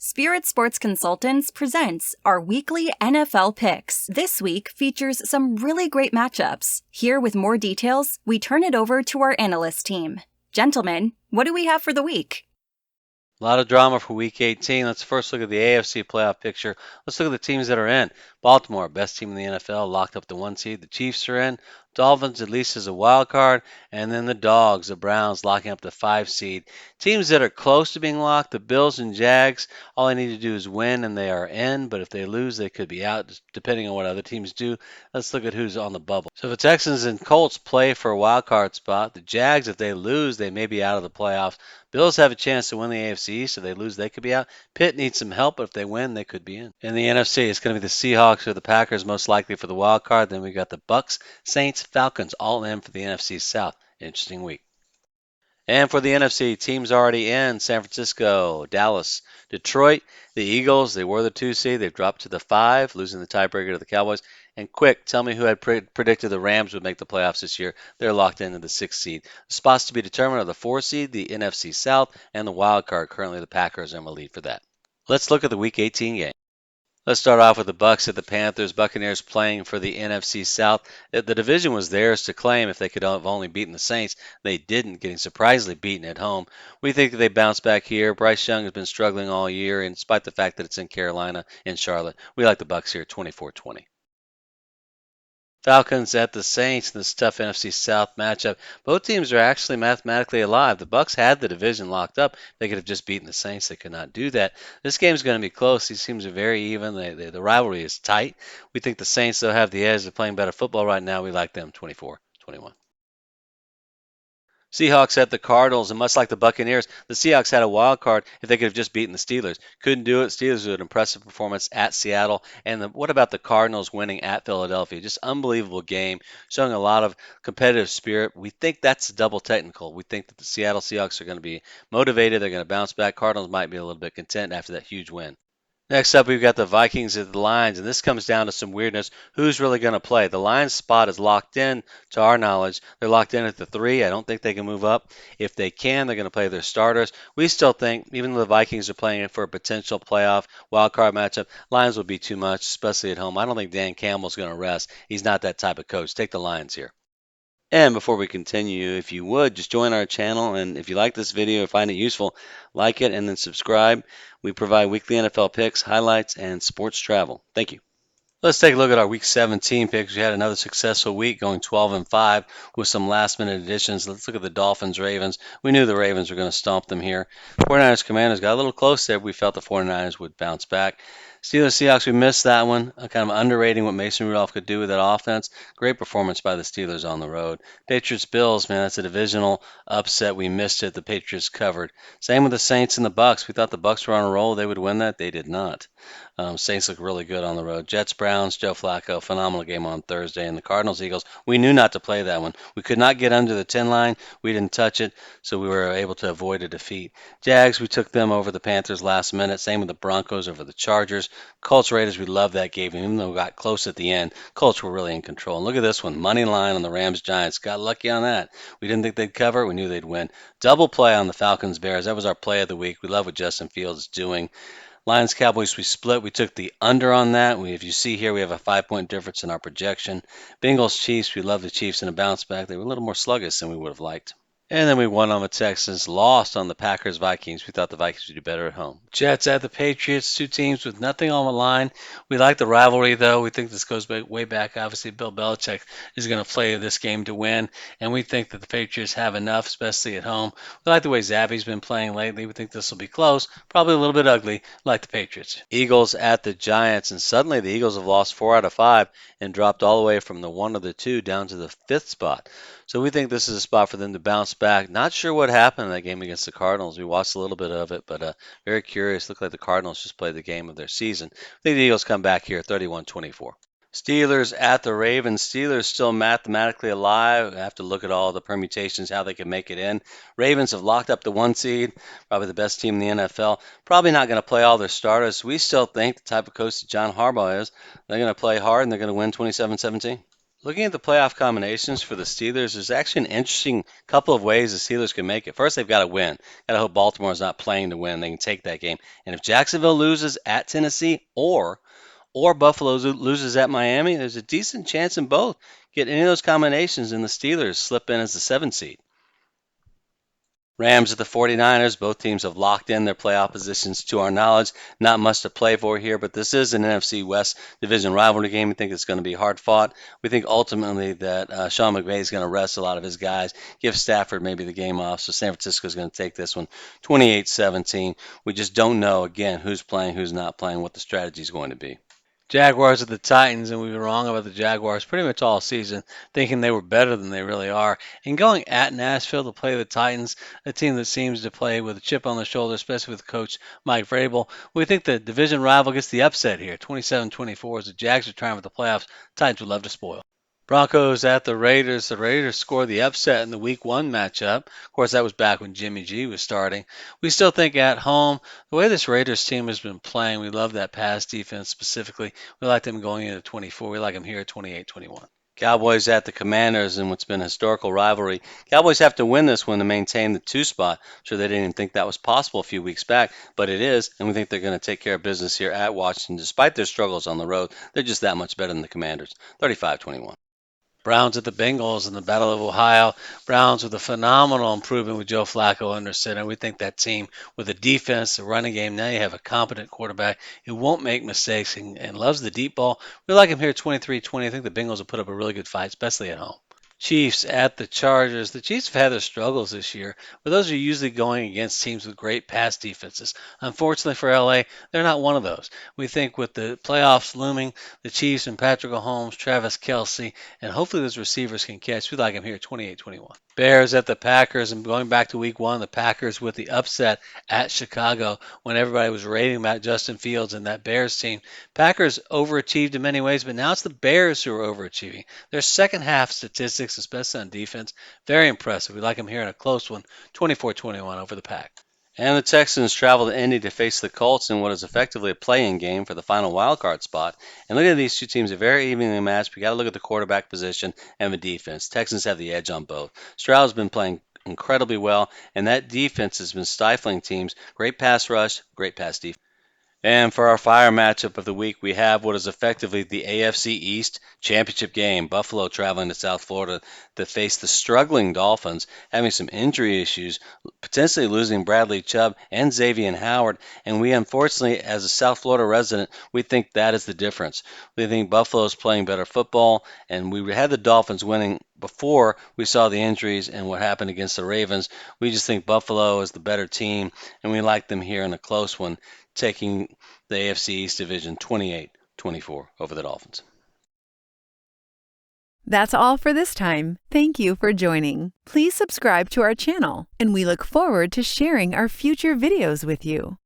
Spirit Sports Consultants presents our weekly NFL picks. This week features some really great matchups. Here with more details, we turn it over to our analyst team. Gentlemen, what do we have for the week? A lot of drama for Week 18. Let's first look at the AFC playoff picture. Let's look at the teams that are in. Baltimore, best team in the NFL, locked up the 1 seed. The Chiefs are in. Dolphins, at least as a wild card. And then the Dogs, the Browns, locking up the 5 seed. Teams that are close to being locked, the Bills and Jags, all they need to do is win and they are in. But if they lose, they could be out, depending on what other teams do. Let's look at who's on the bubble. So the Texans and Colts play for a wild card spot. The Jags, if they lose, they may be out of the playoffs. Bills have a chance to win the AFC East. If they lose, they could be out. Pitt needs some help, but if they win, they could be in. In the NFC, it's going to be the Seahawks or the Packers most likely for the wild card. Then we got the Bucks, Saints, Falcons all in for the NFC South. Interesting week. And for the NFC, teams already in: San Francisco, Dallas, Detroit, the Eagles. They were the 2 seed. They've dropped to the 5, losing the tiebreaker to the Cowboys. And quick, tell me who had predicted the Rams would make the playoffs this year. They're locked into the 6th seed. The spots to be determined are the 4 seed, the NFC South, and the wild card. Currently, the Packers are in the lead for that. Let's look at the Week 18 game. Let's start off with the Bucs at the Panthers. Buccaneers playing for the NFC South. The division was theirs to claim if they could have only beaten the Saints. They didn't, getting surprisingly beaten at home. We think that they bounce back here. Bryce Young has been struggling all year, and despite the fact that it's in Carolina, in Charlotte, we like the Bucs here, 24-20. Falcons at the Saints in this tough NFC South matchup. Both teams are actually mathematically alive. The Bucs had the division locked up. They could have just beaten the Saints. They could not do that. This game is going to be close. These teams are very even. The rivalry is tight. We think the Saints, though, have the edge. They're playing better football right now. We like them 24-21. Seahawks at the Cardinals, and much like the Buccaneers, the Seahawks had a wild card if they could have just beaten the Steelers. Couldn't do it. Steelers did an impressive performance at Seattle. And what about the Cardinals winning at Philadelphia? Just unbelievable game, showing a lot of competitive spirit. We think that's double technical. We think that the Seattle Seahawks are going to be motivated. They're going to bounce back. Cardinals might be a little bit content after that huge win. Next up, we've got the Vikings at the Lions, and this comes down to some weirdness. Who's really going to play? The Lions spot is locked in, to our knowledge. They're locked in at the 3. I don't think they can move up. If they can, they're going to play their starters. We still think, even though the Vikings are playing for a potential playoff wildcard matchup, Lions will be too much, especially at home. I don't think Dan Campbell's going to rest. He's not that type of coach. Take the Lions here. And before we continue, if you would, just join our channel. And if you like this video or find it useful, like it and then subscribe. We provide weekly NFL picks, highlights, and sports travel. Thank you. Let's take a look at our Week 17 picks. We had another successful week going 12-5 with some last-minute additions. Let's look at the Dolphins-Ravens. We knew the Ravens were going to stomp them here. 49ers-Commanders got a little close there. We felt the 49ers would bounce back. Steelers-Seahawks, we missed that one. Kind of underrating what Mason Rudolph could do with that offense. Great performance by the Steelers on the road. Patriots-Bills, man, that's a divisional upset. We missed it. The Patriots covered. Same with the Saints and the Bucks. We thought the Bucks were on a roll. They would win that. They did not. Saints look really good on the road. Jets-Browns, Joe Flacco, phenomenal game on Thursday. And the Cardinals-Eagles, we knew not to play that one. We could not get under the 10 line. We didn't touch it, so we were able to avoid a defeat. Jags, we took them over the Panthers last minute. Same with the Broncos over the Chargers. Colts-Raiders, we loved that game. Even though we got close at the end, Colts were really in control. And look at this one. Money line on the Rams-Giants. Got lucky on that. We didn't think they'd cover. We knew they'd win. Double play on the Falcons-Bears. That was our play of the week. We love what Justin Fields is doing. Lions Cowboys, we split. We took the under on that. If you see here, we have a 5-point difference in our projection. Bengals Chiefs, we love the Chiefs in a bounce back. They were a little more sluggish than we would have liked. And then we won on the Texans, lost on the Packers Vikings. We thought the Vikings would do better at home. Jets at the Patriots, 2 teams with nothing on the line. We like the rivalry, though. We think this goes way back. Obviously, Bill Belichick is going to play this game to win, and we think that the Patriots have enough, especially at home. We like the way Zabby's been playing lately. We think this will be close, probably a little bit ugly, like the Patriots. Eagles at the Giants, and suddenly the Eagles have lost 4 out of 5 and dropped all the way from the 1 or the 2 down to the 5th spot. So we think this is a spot for them to bounce back. Not sure what happened in that game against the Cardinals. We watched a little bit of it, but very curious. Looked like the Cardinals just played the game of their season. I think the Eagles come back here 31-24. Steelers at the Ravens. Steelers still mathematically alive. I have to look at all the permutations, how they can make it in. Ravens have locked up the 1 seed, probably the best team in the NFL. Probably not going to play all their starters. We still think the type of coach that John Harbaugh is, they're going to play hard and they're going to win 27-17. Looking at the playoff combinations for the Steelers, there's actually an interesting couple of ways the Steelers can make it. First, they've got to win. Got to hope Baltimore is not playing to win. They can take that game. And if Jacksonville loses at Tennessee or Buffalo loses at Miami, there's a decent chance in both. Get any of those combinations and the Steelers slip in as the 7th seed. Rams at the 49ers. Both teams have locked in their playoff positions to our knowledge. Not much to play for here, but this is an NFC West division rivalry game. We think it's going to be hard fought. We think ultimately that Sean McVay is going to rest a lot of his guys, give Stafford maybe the game off. So San Francisco is going to take this one 28-17. We just don't know, again, who's playing, who's not playing, what the strategy is going to be. Jaguars at the Titans, and we've been wrong about the Jaguars pretty much all season, thinking they were better than they really are. And going at Nashville to play the Titans, a team that seems to play with a chip on their shoulder, especially with coach Mike Vrabel, we think the division rival gets the upset here, 27-24, as the Jags are trying for the playoffs. Titans would love to spoil. Broncos at the Raiders. The Raiders scored the upset in the Week 1 matchup. Of course, that was back when Jimmy G was starting. We still think at home, the way this Raiders team has been playing, we love that pass defense specifically. We like them going into 24. We like them here at 28-21. Cowboys at the Commanders in what's been a historical rivalry. Cowboys have to win this one to maintain the 2 spot. I'm sure they didn't even think that was possible a few weeks back, but it is, and we think they're going to take care of business here at Washington. Despite their struggles on the road, they're just that much better than the Commanders. 35-21. Browns at the Bengals in the Battle of Ohio. Browns with a phenomenal improvement with Joe Flacco under center. We think that team with a defense, the running game, now you have a competent quarterback who won't make mistakes and loves the deep ball. We like him here 23-20. I think the Bengals will put up a really good fight, especially at home. Chiefs at the Chargers. The Chiefs have had their struggles this year, but those are usually going against teams with great pass defenses. Unfortunately for LA, they're not one of those. We think with the playoffs looming, the Chiefs and Patrick Mahomes, Travis Kelce, and hopefully those receivers can catch. We like them here 28-21. Bears at the Packers, and going back to Week 1, the Packers with the upset at Chicago when everybody was raving about Justin Fields and that Bears team. Packers overachieved in many ways, but now it's the Bears who are overachieving. Their second half statistics, especially on defense, very impressive. We like them here in a close one, 24-21 over the Pack. And the Texans travel to Indy to face the Colts in what is effectively a play-in game for the final wildcard spot. And looking at these two teams, are very evenly matched. We got to look at the quarterback position and the defense. Texans have the edge on both. Stroud's been playing incredibly well, and that defense has been stifling teams. Great pass rush, great pass defense. And for our fire matchup of the week, we have what is effectively the AFC East championship game. Buffalo traveling to South Florida to face the struggling Dolphins, having some injury issues, potentially losing Bradley Chubb and Xavier Howard. And we, unfortunately, as a South Florida resident, we think that is the difference. We think Buffalo's playing better football, and we had the Dolphins winning before we saw the injuries and what happened against the Ravens. We just think Buffalo is the better team, and we like them here in a close one, taking the AFC East division 28-24 over the Dolphins. That's all for this time. Thank you for joining. Please subscribe to our channel, and we look forward to sharing our future videos with you.